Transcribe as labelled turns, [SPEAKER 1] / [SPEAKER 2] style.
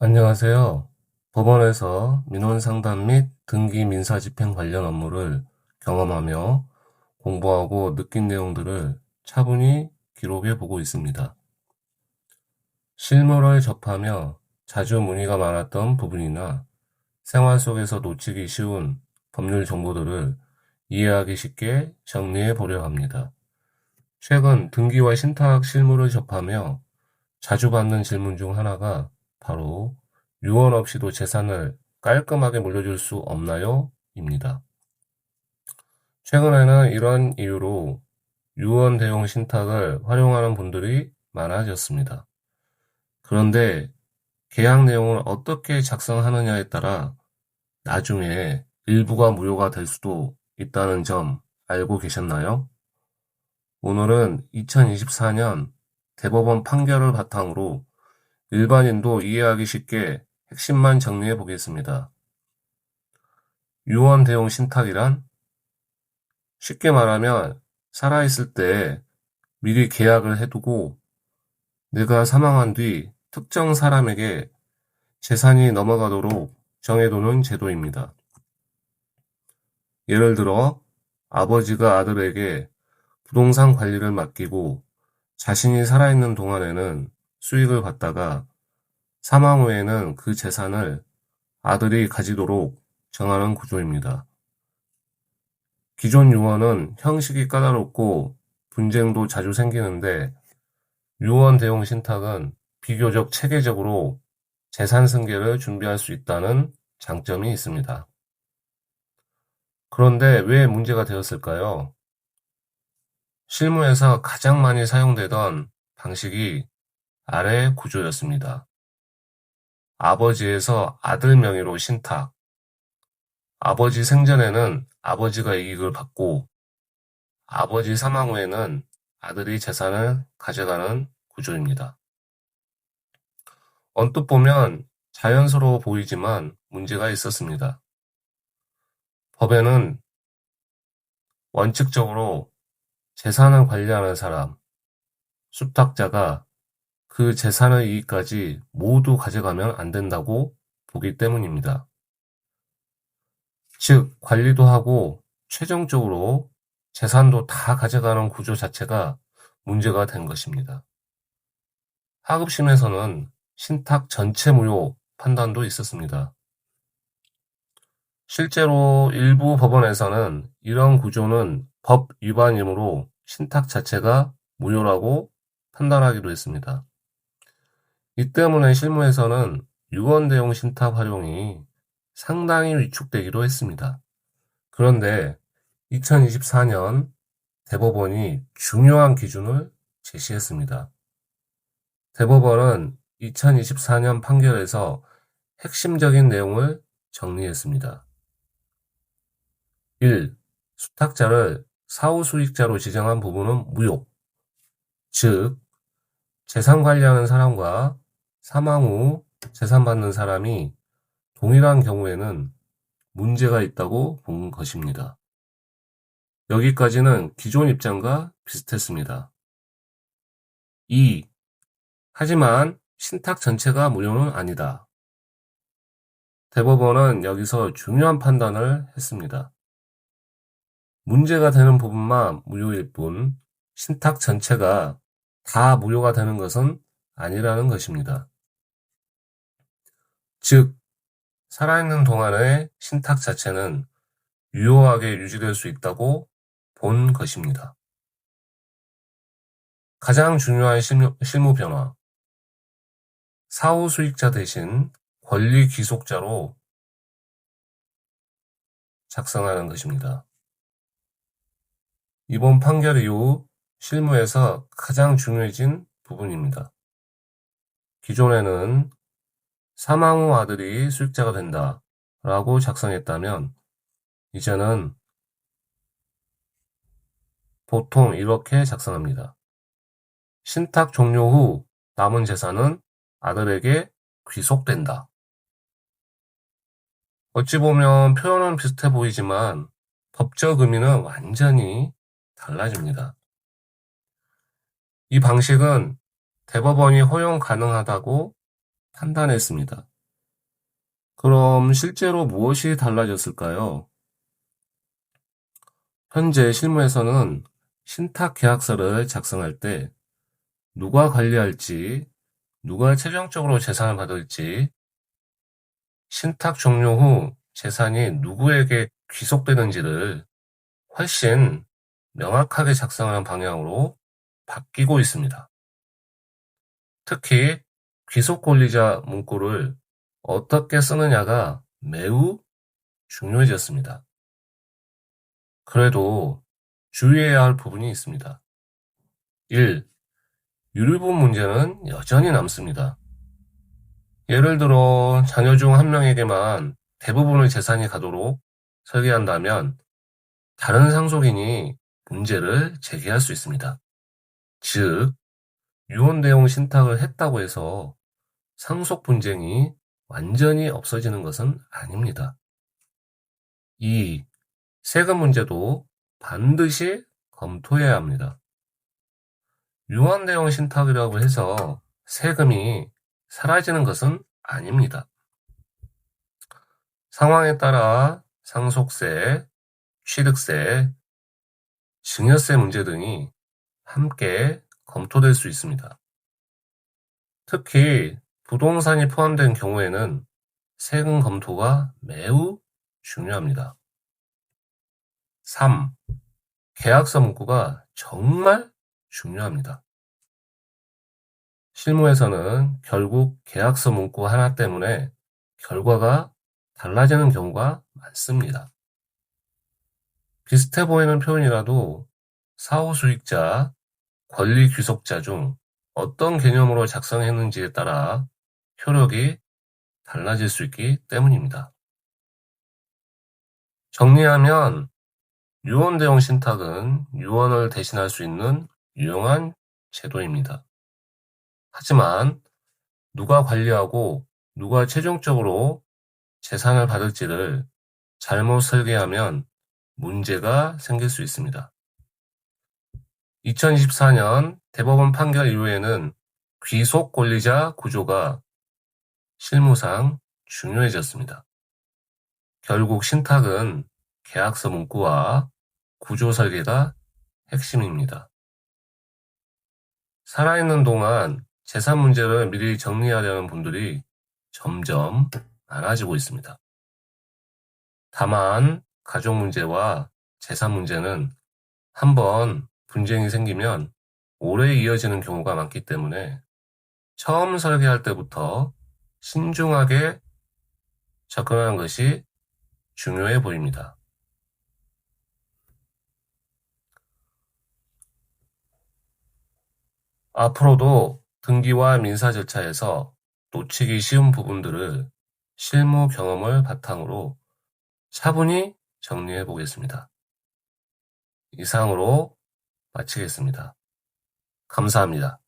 [SPEAKER 1] 안녕하세요. 법원에서 민원 상담 및 등기 민사 집행 관련 업무를 경험하며 공부하고 느낀 내용들을 차분히 기록해 보고 있습니다. 실무를 접하며 자주 문의가 많았던 부분이나 생활 속에서 놓치기 쉬운 법률 정보들을 이해하기 쉽게 정리해 보려 합니다. 최근 등기와 신탁 실무를 접하며 자주 받는 질문 중 하나가 바로 유언 없이도 재산을 깔끔하게 물려줄 수 없나요? 입니다. 최근에는 이런 이유로 유언 대용 신탁을 활용하는 분들이 많아졌습니다. 그런데 계약 내용을 어떻게 작성하느냐에 따라 나중에 일부가 무효가 될 수도 있다는 점 알고 계셨나요? 오늘은 2024년 대법원 판결을 바탕으로 일반인도 이해하기 쉽게 핵심만 정리해 보겠습니다. 유언 대용 신탁이란 쉽게 말하면 살아있을 때 미리 계약을 해두고 내가 사망한 뒤 특정 사람에게 재산이 넘어가도록 정해두는 제도입니다. 예를 들어 아버지가 아들에게 부동산 관리를 맡기고 자신이 살아있는 동안에는 수익을 받다가 사망 후에는 그 재산을 아들이 가지도록 정하는 구조입니다. 기존 유언은 형식이 까다롭고 분쟁도 자주 생기는데 유언 대용 신탁은 비교적 체계적으로 재산 승계를 준비할 수 있다는 장점이 있습니다. 그런데 왜 문제가 되었을까요? 실무에서 가장 많이 사용되던 방식이 아래 구조였습니다. 아버지에서 아들 명의로 신탁, 아버지 생전에는 아버지가 이익을 받고 아버지 사망 후에는 아들이 재산을 가져가는 구조입니다. 언뜻 보면 자연스러워 보이지만 문제가 있었습니다. 법에는 원칙적으로 재산을 관리하는 사람, 수탁자가 그 재산의 이익까지 모두 가져가면 안 된다고 보기 때문입니다. 즉, 관리도 하고 최종적으로 재산도 다 가져가는 구조 자체가 문제가 된 것입니다. 하급심에서는 신탁 전체 무효 판단도 있었습니다. 실제로 일부 법원에서는 이런 구조는 법 위반이므로 신탁 자체가 무효라고 판단하기도 했습니다. 이 때문에 실무에서는 유언 대용 신탁 활용이 상당히 위축되기도 했습니다. 그런데 2024년 대법원이 중요한 기준을 제시했습니다. 대법원은 2024년 판결에서 핵심적인 내용을 정리했습니다. 1. 수탁자를 사후수익자로 지정한 부분은 무효. 즉, 재산 관리하는 사람과 사망 후 재산 받는 사람이 동일한 경우에는 문제가 있다고 본 것입니다. 여기까지는 기존 입장과 비슷했습니다. 2. 하지만 신탁 전체가 무효는 아니다. 대법원은 여기서 중요한 판단을 했습니다. 문제가 되는 부분만 무효일 뿐 신탁 전체가 다 무효가 되는 것은 아니라는 것입니다. 즉, 살아있는 동안의 신탁 자체는 유효하게 유지될 수 있다고 본 것입니다. 가장 중요한 실무 변화, 사후 수익자 대신 권리 귀속자로 작성하는 것입니다. 이번 판결 이후 실무에서 가장 중요해진 부분입니다. 기존에는 사망 후 아들이 수익자가 된다 라고 작성했다면 이제는 보통 이렇게 작성합니다. 신탁 종료 후 남은 재산은 아들에게 귀속된다. 어찌 보면 표현은 비슷해 보이지만 법적 의미는 완전히 달라집니다. 이 방식은 대법원이 허용 가능하다고 판단했습니다. 그럼 실제로 무엇이 달라졌을까요? 현재 실무에서는 신탁 계약서를 작성할 때 누가 관리할지, 누가 최종적으로 재산을 받을지, 신탁 종료 후 재산이 누구에게 귀속되는지를 훨씬 명확하게 작성하는 방향으로 바뀌고 있습니다. 특히 귀속 권리자 문구를 어떻게 쓰느냐가 매우 중요해졌습니다. 그래도 주의해야 할 부분이 있습니다. 1. 유류분 문제는 여전히 남습니다. 예를 들어 자녀 중 한 명에게만 대부분의 재산이 가도록 설계한다면 다른 상속인이 문제를 제기할 수 있습니다. 즉, 유언 내용 신탁을 했다고 해서 상속 분쟁이 완전히 없어지는 것은 아닙니다. 2. 세금 문제도 반드시 검토해야 합니다. 유언 내용 신탁이라고 해서 세금이 사라지는 것은 아닙니다. 상황에 따라 상속세, 취득세, 증여세 문제 등이 함께 검토될 수 있습니다. 특히 부동산이 포함된 경우에는 세금 검토가 매우 중요합니다. 3. 계약서 문구가 정말 중요합니다. 실무에서는 결국 계약서 문구 하나 때문에 결과가 달라지는 경우가 많습니다. 비슷해 보이는 표현이라도 사후 수익자, 권리 귀속자 중 어떤 개념으로 작성했는지에 따라 효력이 달라질 수 있기 때문입니다. 정리하면 유언 대용 신탁은 유언을 대신할 수 있는 유용한 제도입니다. 하지만 누가 관리하고 누가 최종적으로 재산을 받을지를 잘못 설계하면 문제가 생길 수 있습니다. 2024년 대법원 판결 이후에는 귀속 권리자 구조가 실무상 중요해졌습니다. 결국 신탁은 계약서 문구와 구조 설계가 핵심입니다. 살아있는 동안 재산 문제를 미리 정리하려는 분들이 점점 많아지고 있습니다. 다만 가족 문제와 재산 문제는 한번 분쟁이 생기면 오래 이어지는 경우가 많기 때문에 처음 설계할 때부터 신중하게 접근하는 것이 중요해 보입니다. 앞으로도 등기와 민사 절차에서 놓치기 쉬운 부분들을 실무 경험을 바탕으로 차분히 정리해 보겠습니다. 이상으로 마치겠습니다. 감사합니다.